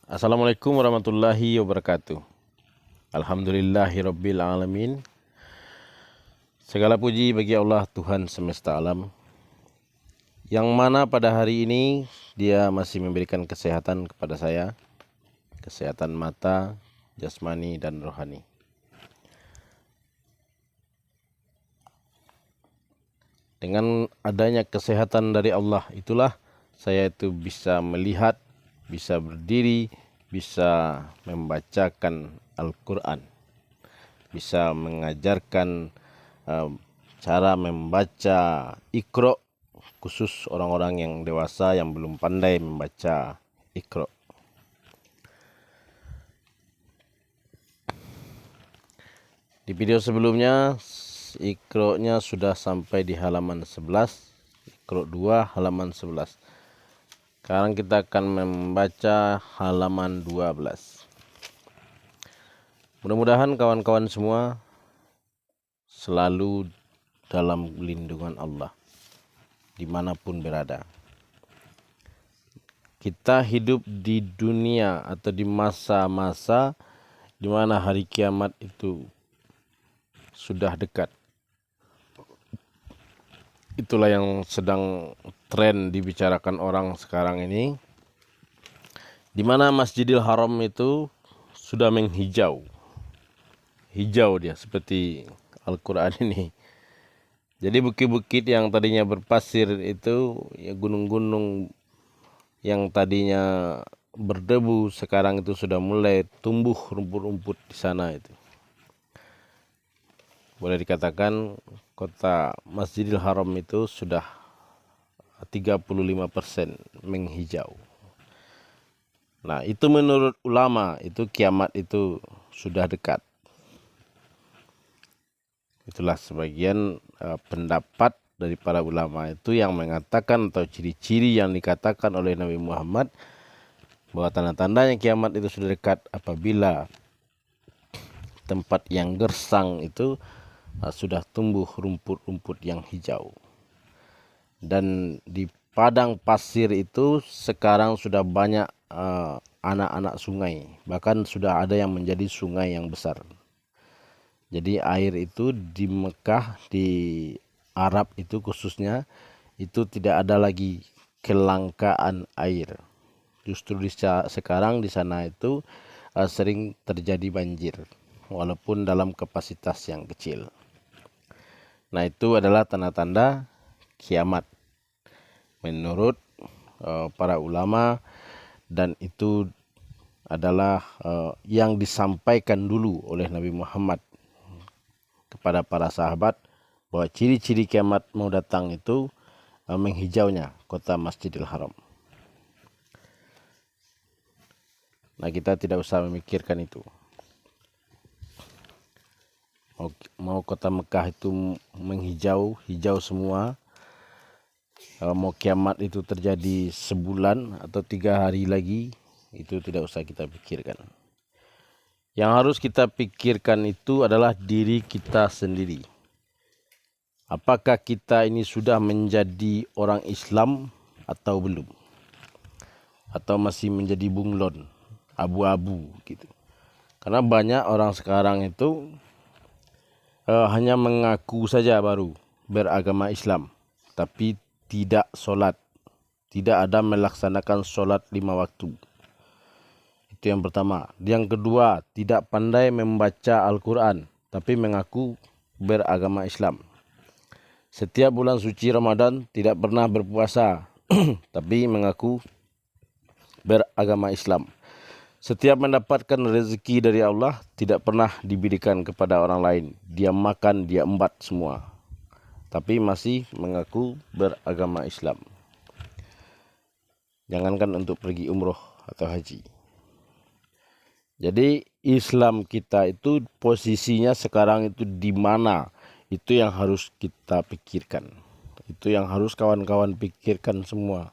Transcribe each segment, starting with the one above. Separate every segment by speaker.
Speaker 1: Assalamualaikum warahmatullahi wabarakatuh. Alhamdulillahirabbil alamin. Segala puji bagi Allah Tuhan semesta alam, yang mana pada hari ini Dia masih memberikan kesehatan kepada saya, kesehatan mata, jasmani dan rohani. Dengan adanya kesehatan dari Allah itulah saya itu bisa melihat, bisa berdiri, bisa membacakan Al-Quran, bisa mengajarkan cara membaca Iqra, khusus orang-orang yang dewasa yang belum pandai membaca Iqra. Di video sebelumnya Iqra-nya sudah sampai di halaman 11, Iqra 2 halaman 11. Sekarang kita akan membaca halaman 12. Mudah-mudahan kawan-kawan semua selalu dalam lindungan Allah dimanapun berada. Kita hidup di dunia atau di masa-masa di mana hari kiamat itu sudah dekat. Itulah yang sedang tren dibicarakan orang sekarang ini, di mana Masjidil Haram itu sudah menghijau. Hijau dia seperti Al-Quran ini. Jadi bukit-bukit yang tadinya berpasir itu, ya gunung-gunung yang tadinya berdebu sekarang itu sudah mulai tumbuh rumput-rumput di sana itu. Boleh dikatakan kota Masjidil Haram itu sudah 35% menghijau. Nah, itu menurut ulama itu kiamat itu sudah dekat. Itulah sebagian pendapat dari para ulama itu yang mengatakan atau ciri-ciri yang dikatakan oleh Nabi Muhammad bahwa tanda-tandanya kiamat itu sudah dekat apabila tempat yang gersang itu sudah tumbuh rumput-rumput yang hijau. Dan di padang pasir itu sekarang sudah banyak anak-anak sungai, bahkan sudah ada yang menjadi sungai yang besar. Jadi air itu di Mekah, di Arab itu khususnya, itu tidak ada lagi kelangkaan air. Justru sekarang di sana itu sering terjadi banjir, walaupun dalam kapasitas yang kecil. Nah, itu adalah tanda-tanda kiamat menurut para ulama, dan itu adalah yang disampaikan dulu oleh Nabi Muhammad kepada para sahabat bahwa ciri-ciri kiamat mau datang itu menghijaunya kota Masjidil Haram. Nah, kita tidak usah memikirkan itu. Mau kota Mekah itu menghijau, hijau semua. Mau kiamat itu terjadi sebulan atau 3 hari lagi, itu tidak usah kita pikirkan. Yang harus kita pikirkan itu adalah diri kita sendiri. Apakah kita ini sudah menjadi orang Islam atau belum? Atau masih menjadi bunglon, abu-abu gitu. Karena banyak orang sekarang itu hanya mengaku saja baru beragama Islam, tapi tidak sholat, tidak ada melaksanakan sholat 5 waktu. Itu yang pertama. Yang kedua, tidak pandai membaca Al-Quran, tapi mengaku beragama Islam. Setiap bulan suci Ramadan tidak pernah berpuasa, tapi mengaku beragama Islam. Setiap mendapatkan rezeki dari Allah, tidak pernah diberikan kepada orang lain. Dia makan, dia embat semua, tapi masih mengaku beragama Islam. Jangankan untuk pergi umroh atau haji. Jadi Islam kita itu posisinya sekarang itu di mana? Itu yang harus kita pikirkan. Itu yang harus kawan-kawan pikirkan semua.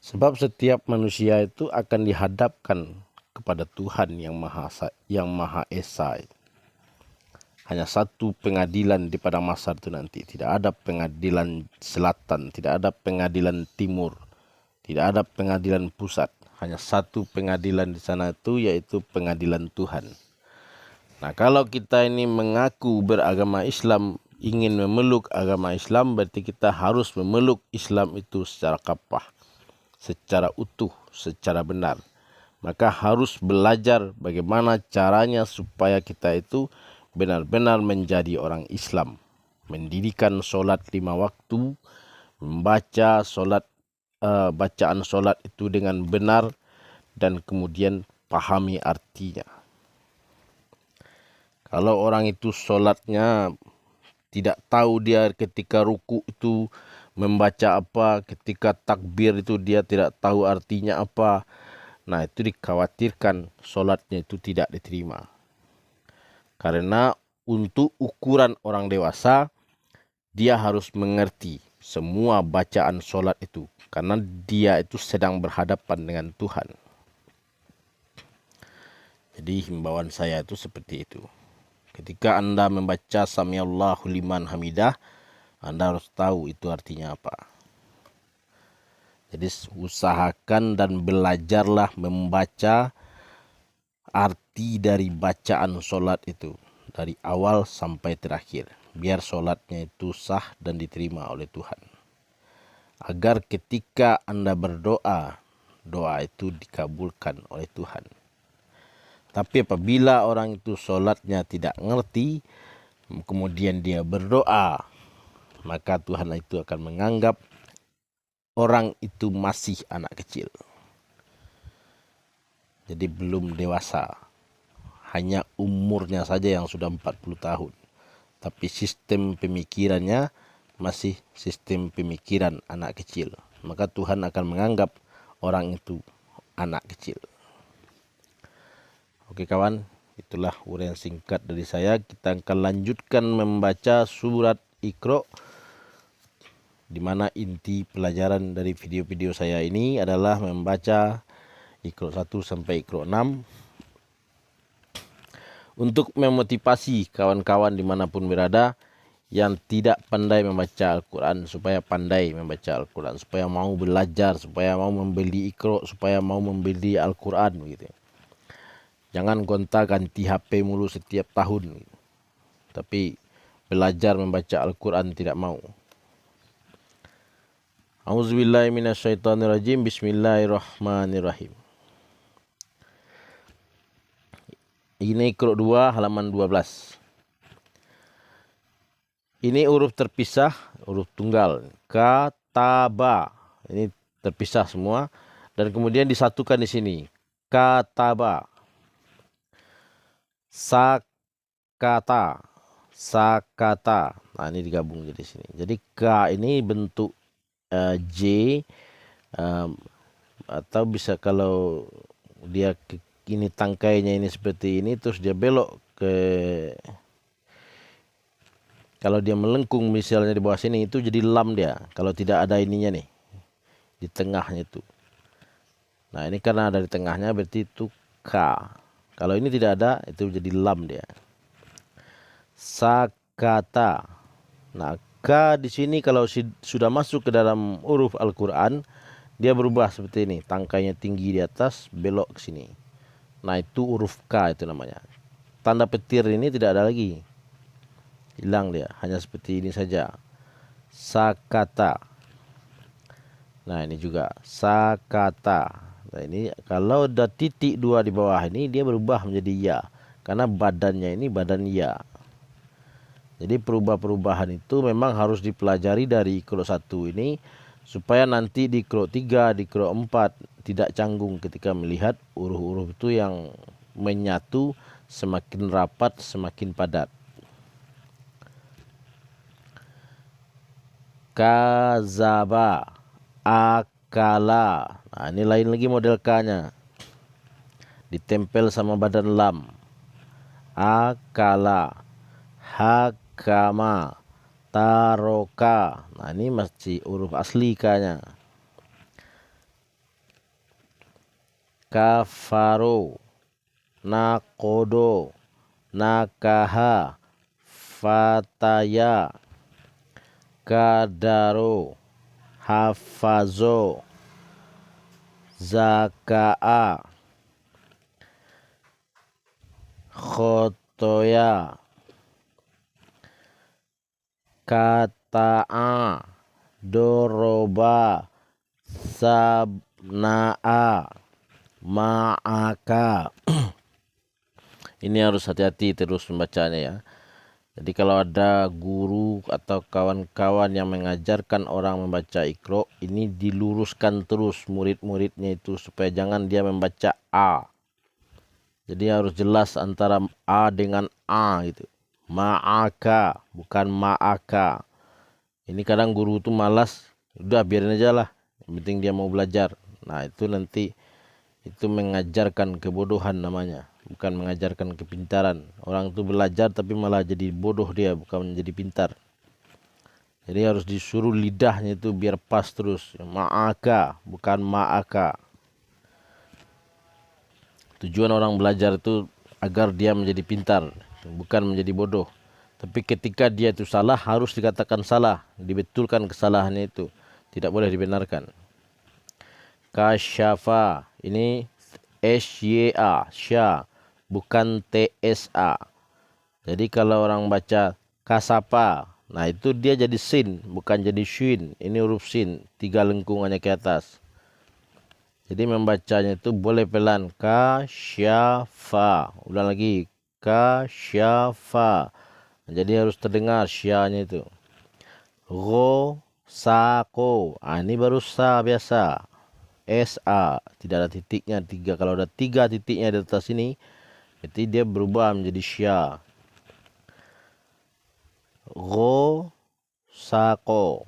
Speaker 1: Sebab setiap manusia itu akan dihadapkan kepada Tuhan yang Maha Esa. Hanya satu pengadilan di padang mahsyar itu nanti. Tidak ada pengadilan selatan, tidak ada pengadilan timur, tidak ada pengadilan pusat. Hanya satu pengadilan di sana itu, yaitu pengadilan Tuhan. Nah, kalau kita ini mengaku beragama Islam, ingin memeluk agama Islam, berarti kita harus memeluk Islam itu secara kafah, secara utuh, secara benar. Maka harus belajar bagaimana caranya supaya kita itu benar-benar menjadi orang Islam. Mendirikan solat 5 waktu, membaca bacaan solat itu dengan benar, dan kemudian pahami artinya. Kalau orang itu solatnya tidak tahu, dia ketika ruku itu membaca apa, ketika takbir itu dia tidak tahu artinya apa, nah itu dikhawatirkan solatnya itu tidak diterima. Karena untuk ukuran orang dewasa, dia harus mengerti semua bacaan solat itu, karena dia itu sedang berhadapan dengan Tuhan. Jadi himbauan saya itu seperti itu. Ketika Anda membaca Samiallahu liman hamidah, Anda harus tahu itu artinya apa. Jadi usahakan dan belajarlah membaca arti dari bacaan solat itu, dari awal sampai terakhir, biar solatnya itu sah dan diterima oleh Tuhan. Agar ketika Anda berdoa, doa itu dikabulkan oleh Tuhan. Tapi apabila orang itu solatnya tidak ngerti, kemudian dia berdoa, maka Tuhan itu akan menganggap orang itu masih anak kecil. Jadi belum dewasa. Hanya umurnya saja yang sudah 40 tahun. Tapi sistem pemikirannya masih sistem pemikiran anak kecil. Maka Tuhan akan menganggap orang itu anak kecil. Oke kawan, itulah uraian singkat dari saya. Kita akan lanjutkan membaca surat Iqra, di mana inti pelajaran dari video-video saya ini adalah membaca Iqra 1 sampai Iqra 6 untuk memotivasi kawan-kawan dimanapun berada yang tidak pandai membaca Al-Quran supaya pandai membaca Al-Quran, supaya mau belajar, supaya mau membeli Iqra, supaya mau membeli Al-Quran gitu. Jangan gonta-ganti HP mulu setiap tahun, tapi belajar membaca Al-Quran tidak mau. Auzubillahi minasyaitonirrajim. Bismillahirrahmanirrahim. Ini Iqra 2 halaman 12. Ini huruf terpisah, huruf tunggal. Kataba. Ini terpisah semua dan kemudian disatukan di sini. Kataba. Sakata. Sakata. Nah, ini digabung jadi sini. Jadi K ini bentuk J, atau bisa kalau dia ini tangkainya ini seperti ini, terus dia belok ke, kalau dia melengkung misalnya di bawah sini, itu jadi lam dia. Kalau tidak ada ininya nih di tengahnya itu. Nah ini karena ada di tengahnya berarti itu K. Kalau ini tidak ada, itu jadi lam dia. Sakata. Nah K di sini kalau sudah masuk ke dalam huruf Al-Quran, dia berubah seperti ini. Tangkainya tinggi di atas, belok ke sini. Nah itu huruf K itu namanya. Tanda petir ini tidak ada lagi. Hilang dia, hanya seperti ini saja. Sakata. Nah ini juga sakata. Nah ini kalau ada titik 2 di bawah ini, dia berubah menjadi ya. Karena badannya ini badan ya. Jadi perubahan itu memang harus dipelajari dari Iqra 1 ini, supaya nanti di Iqra 3, di Iqra 4 tidak canggung ketika melihat huruf-huruf itu yang menyatu, semakin rapat, semakin padat. Kazaba, akala. Nah ini lain lagi model K-nya. Ditempel sama badan lam. Akala. Hakama, taroka. Nah ini masih huruf asli K-nya. Kafaro, nakodo, nakaha, fataya, kadaro, hafazo, zakaa, khotoya, kata'a, doroba, sabna'a, ma'aka. Ini harus hati-hati terus membacanya ya. Jadi kalau ada guru atau kawan-kawan yang mengajarkan orang membaca Iqra, ini diluruskan terus murid-muridnya itu supaya jangan dia membaca A. Jadi harus jelas antara A dengan A gitu. Ma'aka, bukan ma'aka. Ini kadang guru itu malas, udah biarin aja lah. Yang penting dia mau belajar. Nah itu nanti itu mengajarkan kebodohan namanya. Bukan mengajarkan kepintaran. Orang itu belajar tapi malah jadi bodoh dia, bukan menjadi pintar. Jadi harus disuruh lidahnya itu biar pas terus. Ma'aka, bukan ma'aka. Tujuan orang belajar itu agar dia menjadi pintar, bukan menjadi bodoh. Tapi ketika dia itu salah, harus dikatakan salah. Dibetulkan kesalahannya itu. Tidak boleh dibenarkan. Kasyafa, ini SYA, sya, bukan TSA. Jadi kalau orang baca kasapa, nah itu dia jadi sin, bukan jadi shin. Ini huruf sin, 3 lengkungannya ke atas. Jadi membacanya itu boleh pelan. Kasyafa. Ulang lagi. Kasyafa. Jadi harus terdengar syanya itu. Sako. Ini baru sa biasa. SA. Tidak ada titiknya 3. Kalau ada 3 titiknya di atas ini, berarti dia berubah menjadi sya. Sako.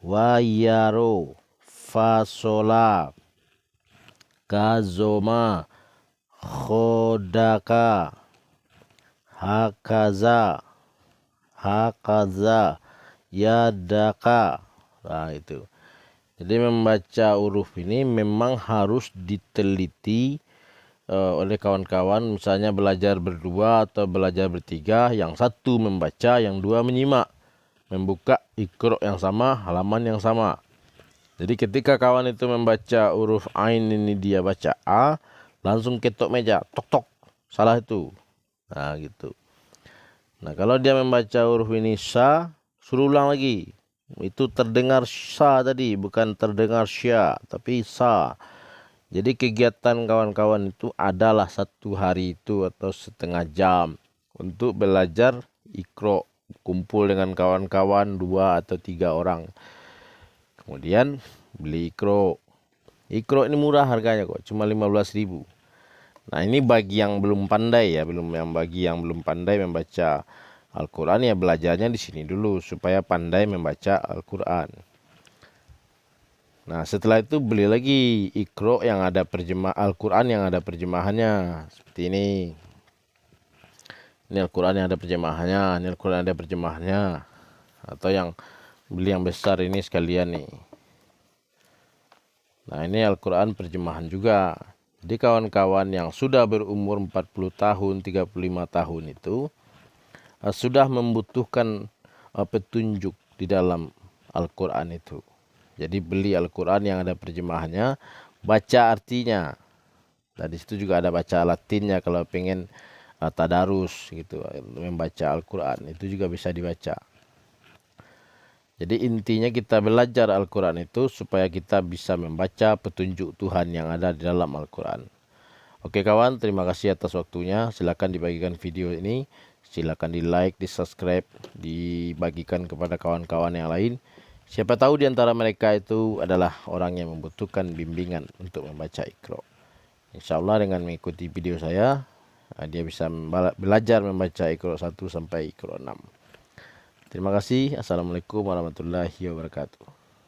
Speaker 1: Wayaro. Fasola. Kazoma. Khodaka. Hakaza. Yadaka. Nah itu. Jadi membaca huruf ini memang harus diteliti oleh kawan-kawan. Misalnya belajar berdua atau belajar bertiga. Yang satu membaca, yang dua menyimak. Membuka Iqra yang sama, halaman yang sama. Jadi ketika kawan itu membaca huruf Ain ini dia baca A, langsung ketok meja, tok tok, salah itu. Nah gitu. Nah kalau dia membaca huruf ini Sa, suruh ulang lagi. Itu terdengar Sa tadi, bukan terdengar Sya, tapi Sa. Jadi kegiatan kawan-kawan itu adalah 1 hari itu atau setengah jam untuk belajar Iqra. Kumpul dengan kawan-kawan 2 atau 3 orang. Kemudian beli Iqra. Iqra ini murah harganya kok, cuma 15.000. Nah ini bagi yang belum pandai ya, bagi yang belum pandai membaca Al-Quran ya belajarnya di sini dulu supaya pandai membaca Al-Quran. Nah setelah itu beli lagi Iqra yang ada Al-Quran yang ada terjemahannya seperti ini. Ini Al-Quran yang ada terjemahannya, ini Al-Quran ada terjemahannya. Atau yang beli yang besar ini sekalian nih. Nah ini Al-Quran terjemahan juga. Jadi kawan-kawan yang sudah berumur 40 tahun, 35 tahun itu sudah membutuhkan petunjuk di dalam Al-Quran itu. Jadi beli Al-Quran yang ada terjemahannya, baca artinya. Dan di situ juga ada baca Latinnya kalau pengen tadarus gitu, membaca Al-Quran itu juga bisa dibaca. Jadi intinya kita belajar Al-Quran itu supaya kita bisa membaca petunjuk Tuhan yang ada di dalam Al-Quran. Oke kawan, terima kasih atas waktunya. Silakan dibagikan video ini, silakan di like, di subscribe, dibagikan kepada kawan-kawan yang lain. Siapa tahu di antara mereka itu adalah orang yang membutuhkan bimbingan untuk membaca Iqra. Insya Allah dengan mengikuti video saya, dia bisa belajar membaca Iqra 1 sampai Iqra 6. Terima kasih. Assalamualaikum warahmatullahi wabarakatuh.